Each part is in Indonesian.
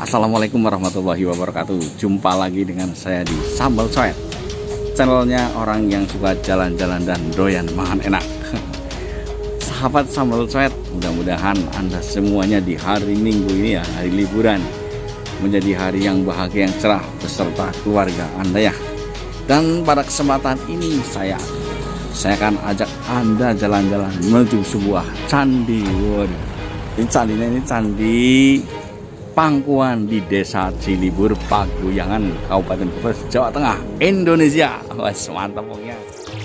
Assalamualaikum warahmatullahi wabarakatuh. Jumpa lagi dengan saya di Sambal Coet, channelnya orang yang suka jalan-jalan dan doyan makan enak. Sahabat Sambal Coet, mudah-mudahan Anda semuanya di hari Minggu ini ya, hari liburan, menjadi hari yang bahagia, yang cerah beserta keluarga Anda ya. Dan pada kesempatan ini saya akan ajak Anda jalan-jalan menuju sebuah candi. Waduh, ini candinya ini Candi Pangkuan di Desa Cilibur, Paguyangan, Kabupaten Brebes, Jawa Tengah, Indonesia. Wes, mantap pokoknya.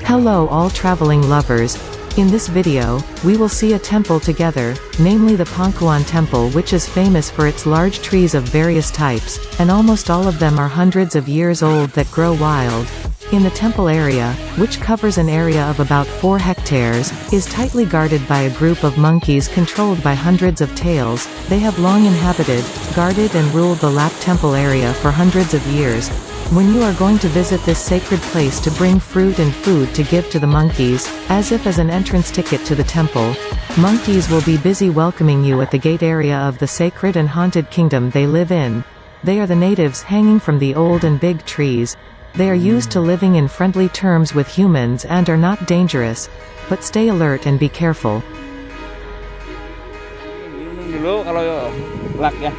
Hello all traveling lovers. In this video, we will see a temple together, namely the Pangkuan Temple, which is famous for its large trees of various types, and almost all of them are hundreds of years old that grow wild. In the temple area, which covers an area of about 4 hectares, is tightly guarded by a group of monkeys controlled by hundreds of tails. They have long inhabited, guarded and ruled the Lap temple area for hundreds of years. When you are going to visit this sacred place to bring fruit and food to give to the monkeys, as if as an entrance ticket to the temple, monkeys will be busy welcoming you at the gate area of the sacred and haunted kingdom they live in. They are the natives hanging from the old and big trees. They are used to living in friendly terms with humans and are not dangerous, but stay alert and be careful. Minum dulu kalau lak ya.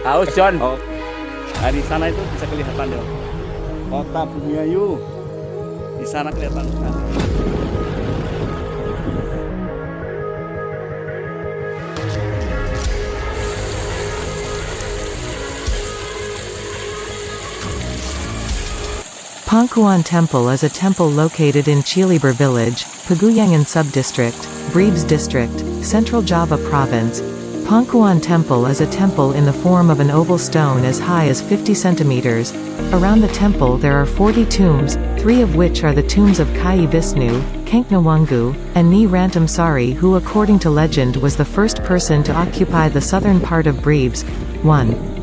Haus John. Oh. Nah, di sana itu bisa kelihatan dong. Kota Bumiayu. Di sana kelihatan. Pangkuan Temple is a temple located in Cilibur Village, Paguyangan Subdistrict, Brebes District, Central Java Province. Pangkuan Temple is a temple in the form of an oval stone as high as 50 centimeters. Around the temple there are 40 tombs, 3 of which are the tombs of Kai Visnu, Kanknawangu, and Ni Rantam Sari, who according to legend was the first person to occupy the southern part of Brebes. 1.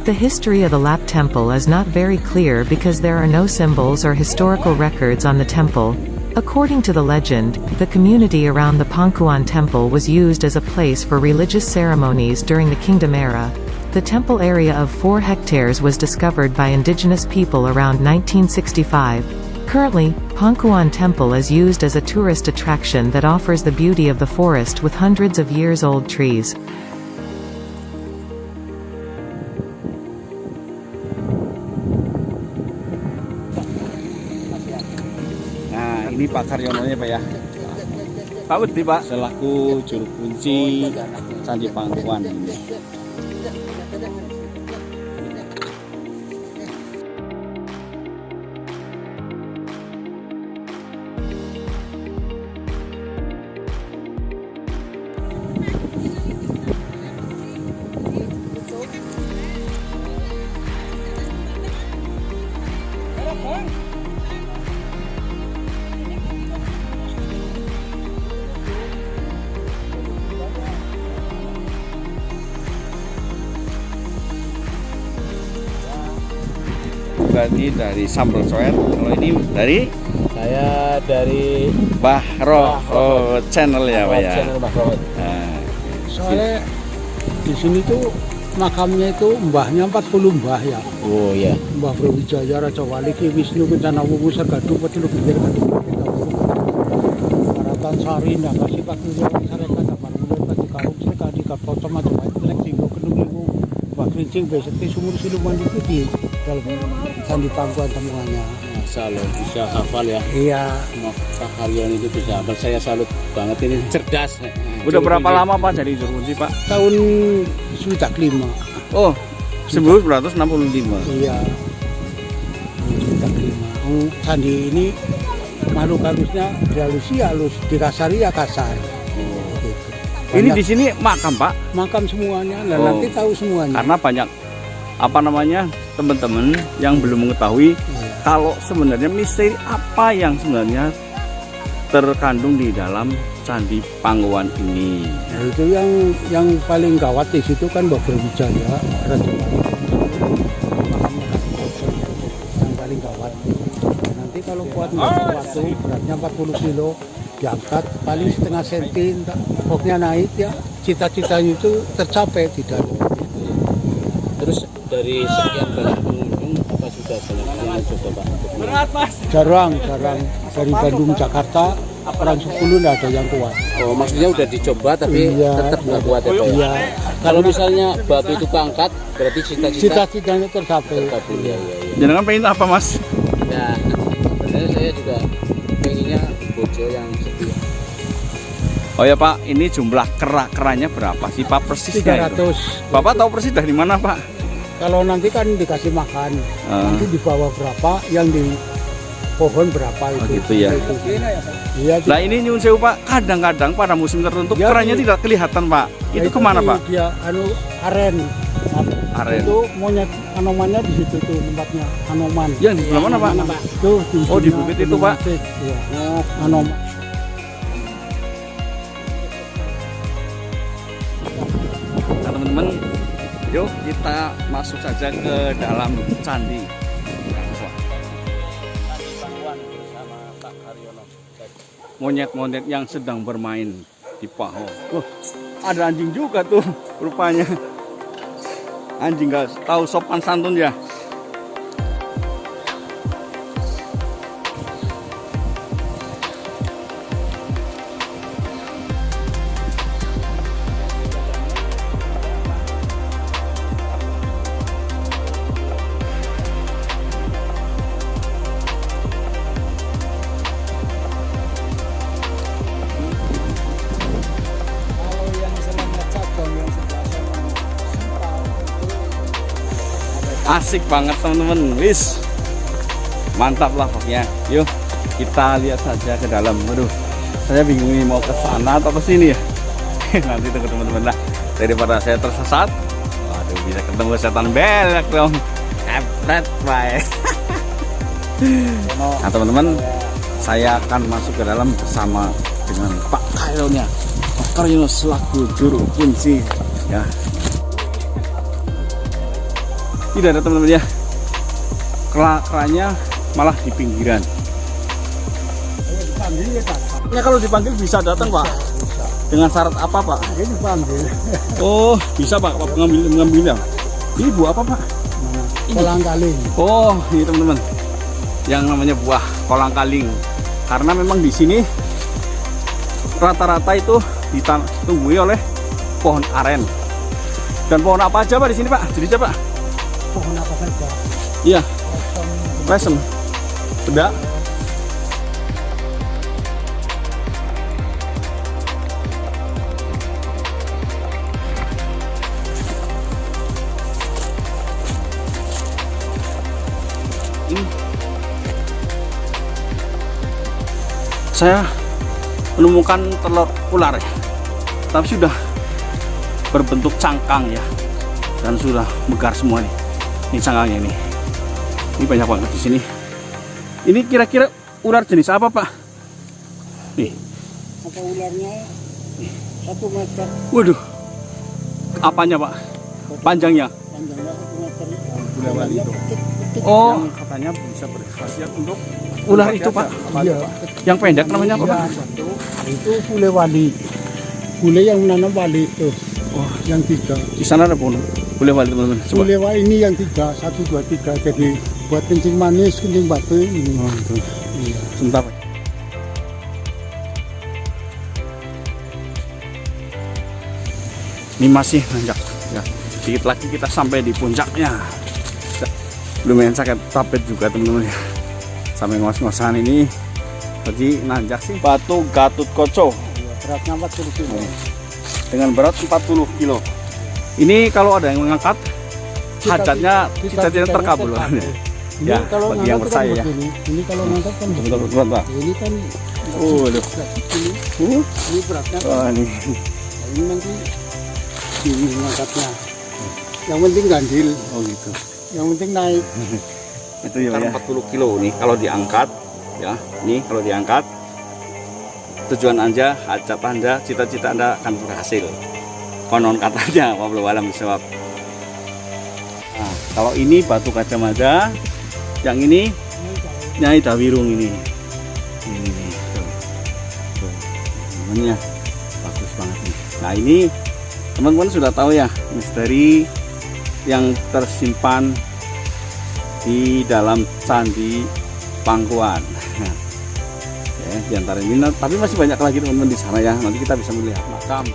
The history of the Lap temple is not very clear because there are no symbols or historical records on the temple. According to the legend, the community around the Pangkuan temple was used as a place for religious ceremonies during the kingdom era. The temple area of 4 hectares was discovered by indigenous people around 1965. Currently, Pangkuan temple is used as a tourist attraction that offers the beauty of the forest with hundreds of years old trees. Ini Pak Karyononya Pak ya. Pak Budi Pak selaku juru kunci Candi Pangkuan ini. Berarti dari Sambal Coet. Kalau ini dari Saya dari Bahro channel ya Pak ya. channel Bahro. Nah, Soalnya di sini tuh makamnya itu mbahnya 40 mbah ya. Oh ya. Mbah Brawijaya, Raja Wali, Ki Wisnu, Kencana Wuwu, Sergadu, Petilu Gintir, Kadu, Baratan Sari, Nagasi, Pakuyan, Sarekat, Taman Muda, Pati Karung, Serkadi, Kapota, Majapahit, Lek, Tinggo, Kendung, Limu, Mbah Krincing, Beseti, Sumur, Siluman, Dikuti, dalam Candi Pangkuan semuanya. Masa lo bisa hafal ya. Iya. Pak Haryon itu bisa hafal. Saya salut banget, ini cerdas. udah berapa lama Pak jadi juru kunci Pak? Tahun Swidak 5. Oh, 1965. Iya. Swidak 5. Candi ini makhluk halusnya halus, dikasari ya kasar. Gitu. Ini di sini makam Pak? Makam semuanya, dan Oh. nanti tahu semuanya. Karena banyak teman-teman yang belum mengetahui kalau sebenarnya misteri apa yang sebenarnya terkandung di dalam Candi Pangkuan ini. Nah, itu yang paling gawat di situ kan Mbah Brawijaya, Raja Wali. Makamnya yang paling gawat. Nanti kalau kuat waktu beratnya 40 kilo, diangkat paling setengah senti, pokoknya naik ya. Cita-citanya itu tercapai tidak. Terus dari sekian banyak pengunjung, apa sudah banyak yang coba Pak? Jarang dari Bandung Jakarta orang 10 nggak ada yang kuat. Oh, maksudnya udah dicoba tapi Iya, tetap nggak kuat ya Pak? Iya. Kalau misalnya batu itu keangkat, berarti cita-cita Cita-citanya tercapai. terkabul ya, ya, ya. Jangan pengen apa mas? Ya, sebenarnya saya juga pengennya bojo yang setia. Oh ya Pak, ini jumlah kerannya berapa sih Pak persisnya itu? 300. Bapak tahu persis dari mana Pak? Kalau nanti kan dikasih makan, Ah. nanti di bawah berapa, yang di pohon berapa itu. Oh, gitu ya. Itu. Iya. Nah ini nyun sewu Pak, kadang-kadang pada musim tertentu Ya, kerannya iya. tidak kelihatan Pak. Itu kemana Pak? Dia aren. Aren. Itu monyet anomannya di situ tuh tempatnya anoman. Yang di sebelah mana Pak? Tuh, Oh, di bukit itu, Pak? Iya. Anoman. Nah teman-teman, yuk kita masuk saja ke dalam candi. Monyet-monyet yang sedang bermain di paho. Wah, ada anjing juga tuh rupanya. Anjing nggak tahu sopan santun ya. Kalau yang selama cabang yang sebelah sana Asik banget teman-teman. Wis. Mantap lah pokoknya. Yuk, kita lihat saja ke dalam. Waduh, saya bingung ini mau ke sana atau ke sini ya. Nanti tunggu teman-teman lah. Daripada saya tersesat. Waduh, bisa ketemu setan belek dong. Epret, baik. Nah teman-teman, saya akan masuk ke dalam bersama dengan Pak Karyonya. Pak Karyono selaku juru kunci ya. Tidak ada teman-teman ya. Kerannya malah di pinggiran. dipanggil ya Pak. Ya kalau dipanggil bisa datang Pak. Dengan syarat apa Pak? Ini dipanggil. Oh bisa Pak, Pak mengambilnya. Ini buah apa Pak? Kolang kaling. Oh ini teman-teman, yang namanya buah kolang kaling. Karena memang di sini rata-rata itu ditumbuhi oleh pohon aren. Dan pohon apa aja Pak di sini Pak? Jadi Pak? Pohon apa saja. Iya, lesem, bedak. Ini saya menemukan telur ular ya, tapi sudah berbentuk cangkang ya, dan sudah megar semua nih. Ini cangkangnya ini. Ini banyak banget di sini. Ini kira-kira ular jenis apa Pak? Nih. Apa ularnya 1 meter. Waduh. Apanya Pak? Panjangnya? Panjangnya 1 meter. Bulan itu. Oh, Yang katanya bisa berkhasiat untuk ular itu Pak. Iya. Yang pendek namanya apa Pak? Itu bule wali. Bule yang menanam wali itu. Oh, Yang 3. di sana ada pohon. Boleh balik teman-teman. Coba. Bule wali ini yang 3. 1, 2, 3. Jadi buat kencing manis, kencing batu ini. Oh, itu. Iya. Sebentar Pak. Ini masih nanjak ya. Sedikit lagi kita sampai di puncaknya. Lumayan sakit tapet juga teman-teman ya. Sampai ngos-ngosan ini. Jadi nanjak sih. Batu Gatut Koco Beratnya 40 kilo. dengan berat 40 kilo. Ini kalau ada yang mengangkat hajatnya cita-cita terkabul. Ini Ya, kalau bagi yang ngangkat kan percaya ya. begini. Ini kalau ngangkat kan begini. Betul Pak. Ini kan Aduh. ini beratnya kan. Wah, ini. Ini nanti ini ngangkatnya. Yang penting gandil. Oh gitu. Yang penting naik. Itu ya, 40 kilo nih kalau diangkat ya. Nih kalau diangkat tujuan Anda, hajat Anda, cita-cita Anda akan berhasil. Konon katanya, walau alam bisawab. Nah, kalau ini batu kacamata, yang ini Nyai Dawirung ini. Ini nih, tuh. Tuh. teman-teman ya. Bagus banget nih. Nah ini teman-teman sudah tahu ya misteri yang tersimpan di dalam Candi Pangkuan. Ya, di antara ini, tapi masih banyak lagi teman-teman di sana ya. Nanti kita bisa melihat makam.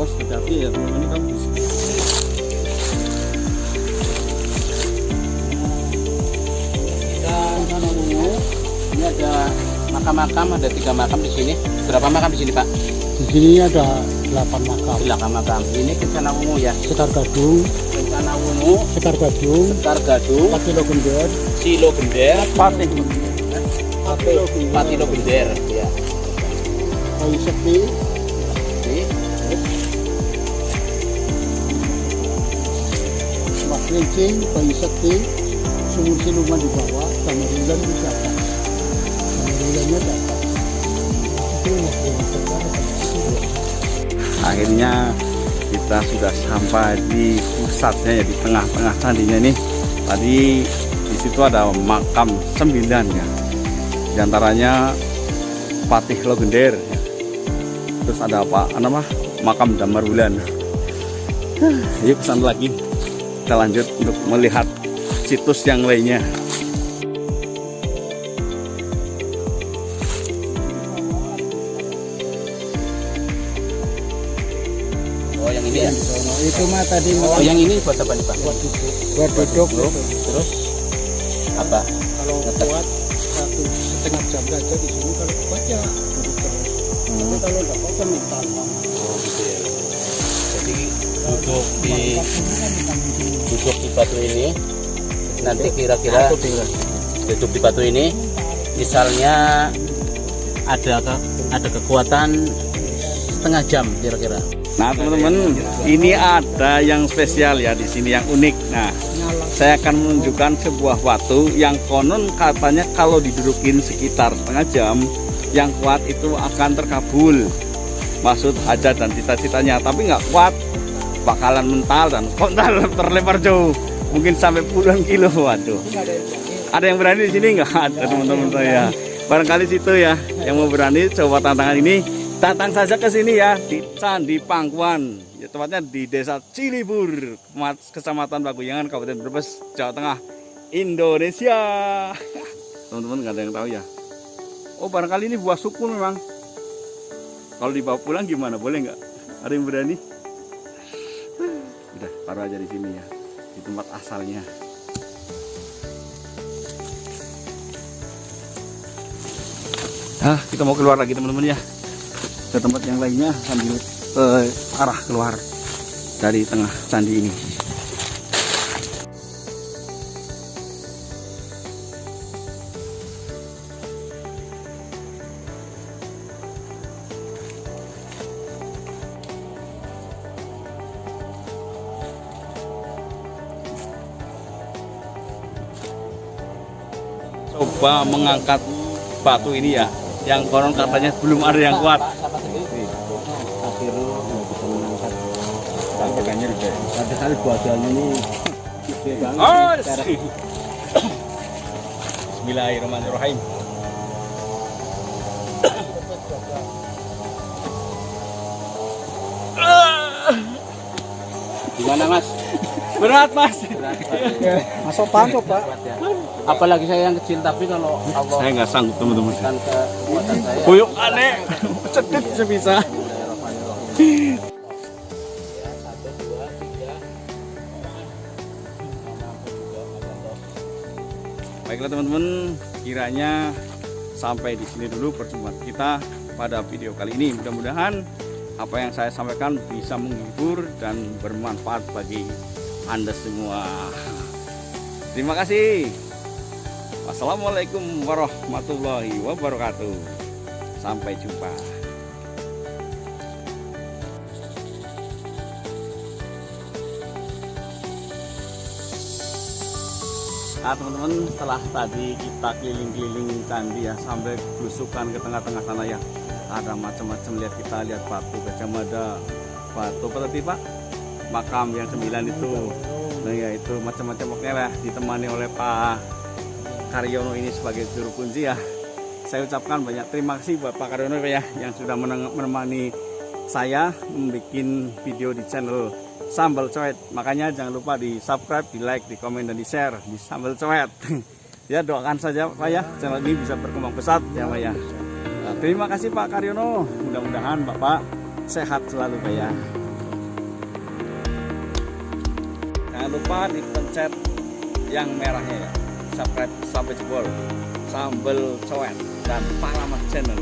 Hati-hati ya teman-teman, ini kamu di sini. Kita sana dulu. Ini ada makam-makam, ada 3 makam di sini. Berapa makam di sini, Pak? Di sini ada 8 makam. 8 makam. Ini Kencana Wungu ya. Sekar Gadung, Kencana Wungu, Sekar Gadung, Sekar Gadung, Patilo Gender, Silo Gender, Patih. Patilo Gender ya. Kayu Sekti, Ini Mas Rincing, Kayu Sekti, Sumur Siluman di bawah, sama Ringan di atas. Sama Ringannya di atas. Itu Mas Rincing. Akhirnya kita sudah sampai di pusatnya ya, di tengah-tengah candinya nih. Tadi di situ ada makam 9 ya. Di antaranya Patih Logender. Ya. Terus ada apa? Makam Damar Wulan. Yuk kesana lagi. Kita lanjut untuk melihat situs yang lainnya. oh yang ini ya. Itu mah tadi Oh yang ini buat apa nih, Pak? buat duduk. Terus apa? Kalau kuat 1,5 jam saja di sini, kalau kuat ya duduk terus. Tapi kalau tidak kuat kan mental. Oh gitu ya. Jadi duduk di batu ini, nanti kira-kira duduk di batu ini, misalnya ada kekuatan setengah jam kira-kira. Nah teman-teman, ini ada yang spesial ya di sini, yang unik. Nah, saya akan menunjukkan sebuah batu yang konon katanya kalau didudukin sekitar setengah jam, yang kuat itu akan terkabul maksud hajat dan cita-citanya. Tapi nggak kuat, bakalan mental dan kontal terlempar jauh, mungkin sampai puluhan kilo. Waduh, ada yang berani di sini nggak? Ada teman-teman saya. Barangkali situ ya yang mau berani coba tantangan ini. Datang saja ke sini ya, di Candi Pangkuan, ya, tepatnya di Desa Cilibur, Kecamatan Paguyangan, Kabupaten Brebes, Jawa Tengah, Indonesia. Teman-teman nggak ada yang tahu ya. Oh barangkali ini buah suku memang. Kalau dibawa pulang gimana? Boleh nggak? Ada yang berani? Udah, taruh aja di sini ya, di tempat asalnya. Kita mau keluar lagi teman-teman ya, ke tempat yang lainnya sambil arah keluar dari tengah candi ini. Coba mengangkat batu ini ya, yang konon katanya belum ada yang kuat. Tantangannya juga. Padahal badannya ini gede banget. Oh, Bismillahirrahmanirrahim. Gimana Mas? Berat Mas. Masuk panco Pak. Apalagi saya yang kecil, tapi kalau Allah Saya nggak sanggup teman-teman. berikan kekuatan saya. Kuyuk aneh, cedit sebisa. Baiklah teman-teman, kiranya sampai di sini dulu perjumpaan kita pada video kali ini. Mudah-mudahan apa yang saya sampaikan bisa menghibur dan bermanfaat bagi Anda semua. Terima kasih. Wassalamualaikum warahmatullahi wabarakatuh. Sampai jumpa. Nah teman-teman, setelah tadi kita keliling-keliling candi ya, sampai belusukan ke tengah-tengah sana ya, ada macam-macam, kita lihat batu Gajah Mada, batu apa tadi Pak, makam yang 9 itu, nah ya itu macam-macam, oke lah, ditemani oleh Pak Karyono ini sebagai juru kunci ya. Saya ucapkan banyak terima kasih buat Pak Karyono ya, yang sudah menemani saya membuat video di channel Sambal Coet. Makanya jangan lupa di subscribe, di like, di komen, dan di share di Sambal Coet. Ya doakan saja Pak ya, channel ini bisa berkembang pesat ya Pak ya. Nah, terima kasih Pak Karyono, mudah-mudahan Bapak sehat selalu Pak ya. Jangan lupa dipencet yang merahnya ya, subscribe sampai jebol Sambal Coet dan Paramat Channel.